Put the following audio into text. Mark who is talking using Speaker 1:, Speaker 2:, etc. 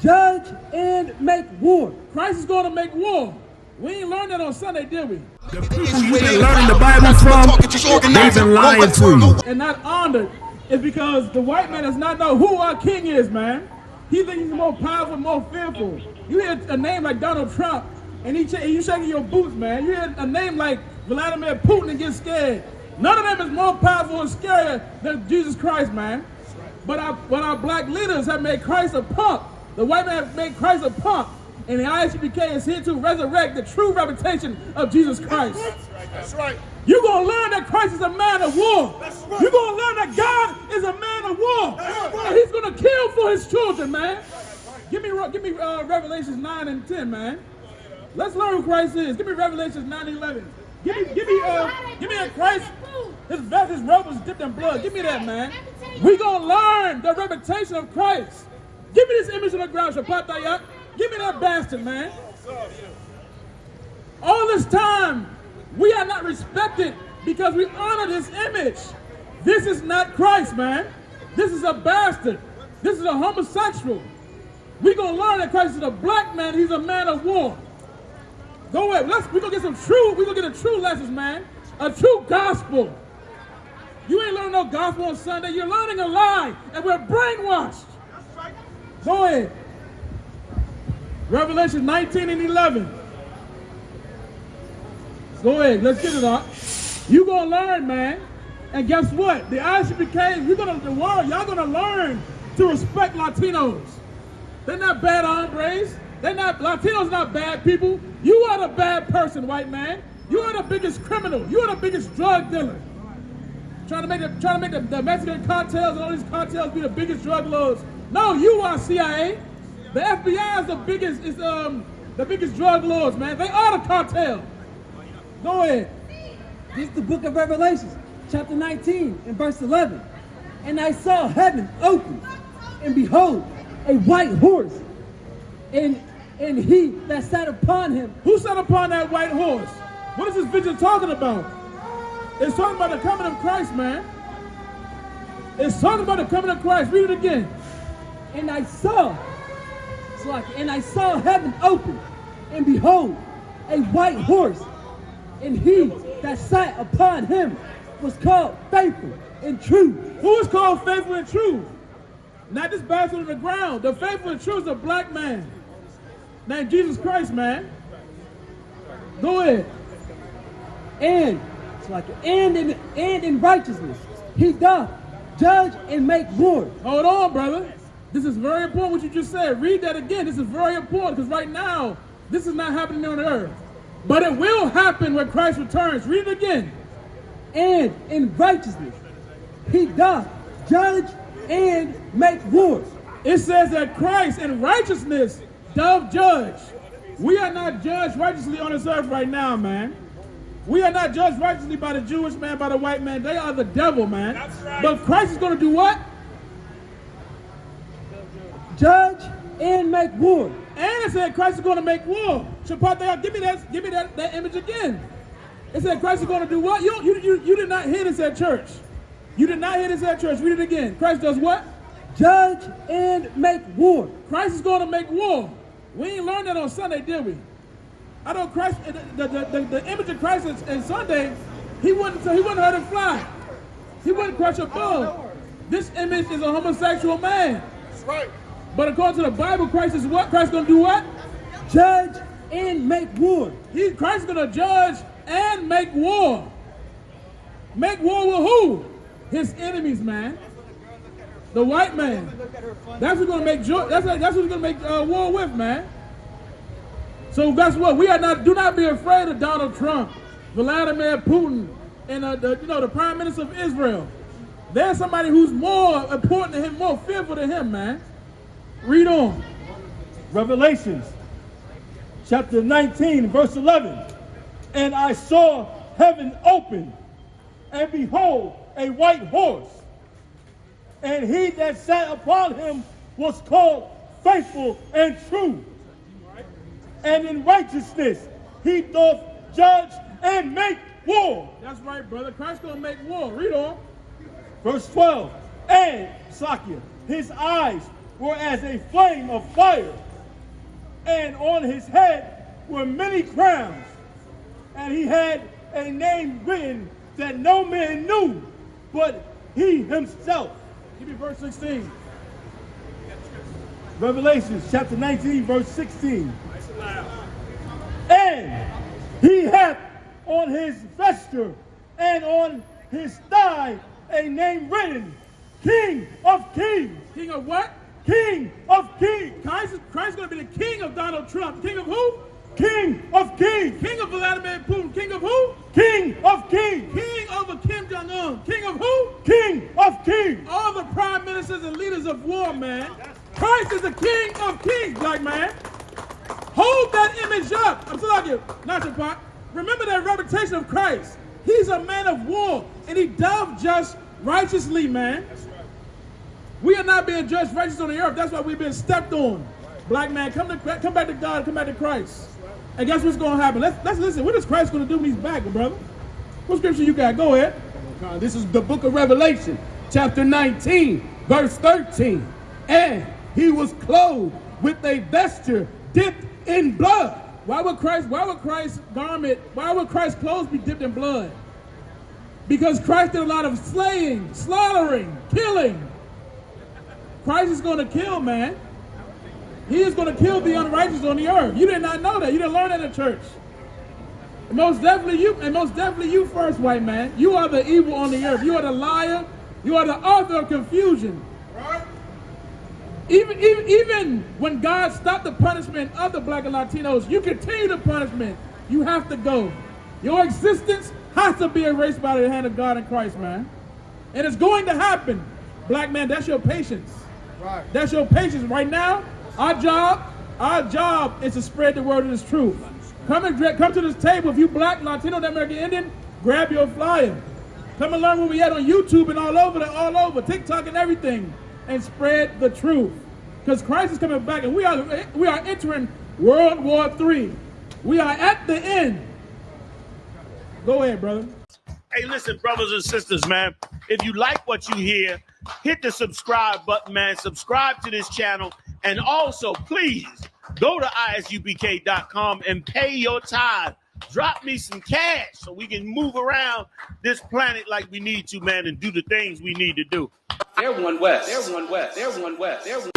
Speaker 1: judge and make war.
Speaker 2: Christ is going to make war. We ain't learned that on Sunday, did we?
Speaker 3: The people you've been learning the Bible from, they've been lying to you.
Speaker 2: And not honored is because the white man does not know who our king is, man. He thinks he's more powerful, more fearful. You hear a name like Donald Trump, and you shaking your boots, man. You hear a name like Vladimir Putin and get scared. None of them is more powerful and scarier than Jesus Christ, man. But our black leaders have made Christ a punk. The white man has made Christ a punk. And the ISUPK is here to resurrect the true reputation of Jesus Christ.
Speaker 3: That's right.
Speaker 2: You're going to learn that Christ is a man of war. Right. You're going to learn that God is a man of war. Right. And he's going to kill for his children, man. Give me Revelations 9 and 10, man. Let's learn who Christ is. Give me Revelations 9 and 11. Give me a Christ. His vest, his robe was dipped in blood. Give me that, man. We're going to learn the reputation of Christ. Give me this image on the ground, Shapatayak. Give me that bastard, man. All this time, we are not respected because we honor this image. This is not Christ, man. This is a bastard. This is a homosexual. We're going to learn that Christ is a black man. He's a man of war. Go ahead. We're going to get we're going to get a true lessons, man. A true gospel. You ain't learning no gospel on Sunday. You're learning a lie, and we're brainwashed. Go ahead. Revelation 19 and 11. Go ahead, let's get it up. You're going to learn, man. And guess what? The ISUPK, y'all going to learn to respect Latinos. They're not bad hombres. Latinos not bad people. You are the bad person, white man. You are the biggest criminal. You are the biggest drug dealer. Trying to make the Mexican cartels and all these cartels be the biggest drug lords. No, you are CIA. The FBI is the biggest drug lords, man. They are the cartel. Go ahead.
Speaker 1: This is the book of Revelation, chapter 19 and verse 11. And I saw heaven open, and behold, a white horse, and he that sat upon him.
Speaker 2: Who sat upon that white horse? What is this vision talking about? It's talking about the coming of Christ, man. It's talking about the coming of Christ. Read it again.
Speaker 1: And I saw heaven open, and behold, a white horse, and he that sat upon him was called Faithful and True.
Speaker 2: Who is called Faithful and True? Not this bastard on the ground. The Faithful and True is a black man named Jesus Christ, man. Go ahead.
Speaker 1: And in righteousness he doth judge and make war.
Speaker 2: Hold on, brother. This is very important what you just said. Read that again. This is very important because right now, this is not happening on the earth. But it will happen when Christ returns. Read it again.
Speaker 1: And in righteousness he doth judge and make war.
Speaker 2: It says that Christ in righteousness doth judge. We are not judged righteously on this earth right now, man. We are not judged righteously by the Jewish man, by the white man. They are the devil, man. That's right. But Christ is going to do what?
Speaker 1: Judge and make war.
Speaker 2: And it said Christ is going to make war. Shapat, give me that image again. It said Christ is going to do what? You did not hear this at church. You did not hear this at church. Read it again. Christ does what?
Speaker 1: Judge and make war.
Speaker 2: Christ is going to make war. We ain't learned that on Sunday, did we? I know Christ, the image of Christ in Sunday, he wouldn't hurt him fly. He wouldn't crush a bull. This image is a homosexual man.
Speaker 3: That's right.
Speaker 2: But according to the Bible, Christ is what? Christ going to do what?
Speaker 1: Judge and make war.
Speaker 2: Christ is going to judge and make war. Make war with who? His enemies, man. The white man. That's who's going to make that's who's going to make war with, man. So guess what? Do not be afraid of Donald Trump, Vladimir Putin, and the Prime Minister of Israel. There's somebody who's more important to him, more fearful than him, man. Read on.
Speaker 4: Revelations, chapter 19, verse 11. And I saw heaven open, and behold, a white horse. And he that sat upon him was called Faithful and True. And in righteousness he doth judge and make war.
Speaker 2: That's right, brother. Christ's going to make war. Read on.
Speaker 4: Verse 12. And, Sakya, his eyes were as a flame of fire, and on his head were many crowns, and he had a name written that no man knew but he himself.
Speaker 2: Give me verse 16.
Speaker 4: Revelation chapter 19, verse 16. And he hath on his vesture and on his thigh a name written, King of Kings.
Speaker 2: King of what?
Speaker 4: King of Kings.
Speaker 2: Christ is going to be the king of Donald Trump. King of who?
Speaker 4: King of Kings.
Speaker 2: King of Vladimir Putin. King of who?
Speaker 4: King of Kings.
Speaker 2: King over Kim Jong-un. King of who?
Speaker 4: King of Kings.
Speaker 2: All the prime ministers and leaders of war, man. Christ is the King of Kings, black man. Hold that image up. I'm telling you, not your part. Remember that reputation of Christ. He's a man of war, and he doth just righteously, man. We are not being judged righteous on the earth. That's why we've been stepped on. Black man, come back to God, come back to Christ. And guess what's going to happen? Let's listen. What is Christ going to do when he's back, brother? What scripture you got? Go ahead.
Speaker 3: This is the book of Revelation, chapter 19, verse 13. And he was clothed with a vesture dipped in blood.
Speaker 2: Why would Christ's clothes be dipped in blood? Because Christ did a lot of slaying, slaughtering, killing. Christ is going to kill, man. He is going to kill the unrighteous on the earth. You did not know that. You didn't learn that in church. And most definitely you first, white man. You are the evil on the earth. You are the liar. You are the author of confusion.
Speaker 3: Right?
Speaker 2: Even when God stopped the punishment of the black and Latinos, you continue the punishment. You have to go. Your existence has to be erased by the hand of God in Christ, man. And it's going to happen. Black man, that's your patience.
Speaker 3: Right.
Speaker 2: That's your patience. Right now, our job is to spread the word of this truth. Come to this table. If you black, Latino, American Indian, grab your flyer. Come and learn where we at on YouTube and all over, TikTok and everything, and spread the truth. Because Christ is coming back, and we are entering World War III. We are at the end. Go ahead, brother.
Speaker 5: Hey, listen, brothers and sisters, man. If you like what you hear, hit the subscribe button, man. Subscribe to this channel. And also, please, go to ISUPK.com and pay your tithe. Drop me some cash so we can move around this planet like we need to, man, and do the things we need to do.
Speaker 6: They're one West. They're one West. They're one West. They're one